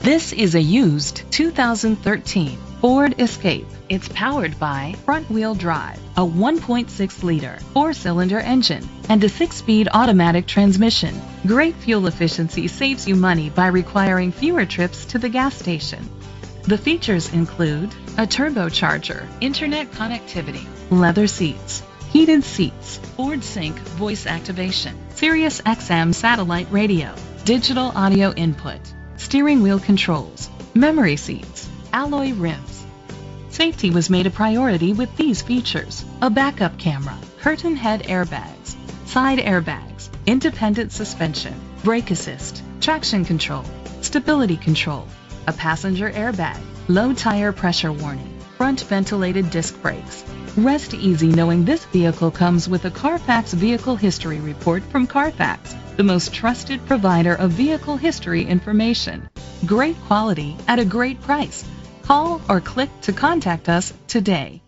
This is a used 2013 Ford Escape. It's powered by front-wheel drive, a 1.6-liter four-cylinder engine, and a 6-speed automatic transmission. Great fuel efficiency saves you money by requiring fewer trips to the gas station. The features include a turbocharger, internet connectivity, leather seats, heated seats, Ford Sync voice activation, Sirius XM satellite radio, digital audio input, steering wheel controls, memory seats, alloy rims. Safety was made a priority with these features: a backup camera, curtain head airbags, side airbags, independent suspension, brake assist, traction control, stability control, a passenger airbag, low tire pressure warning, front ventilated disc brakes. Rest easy knowing this vehicle comes with a Carfax Vehicle History Report from Carfax, the most trusted provider of vehicle history information. Great quality at a great price. Call or click to contact us today.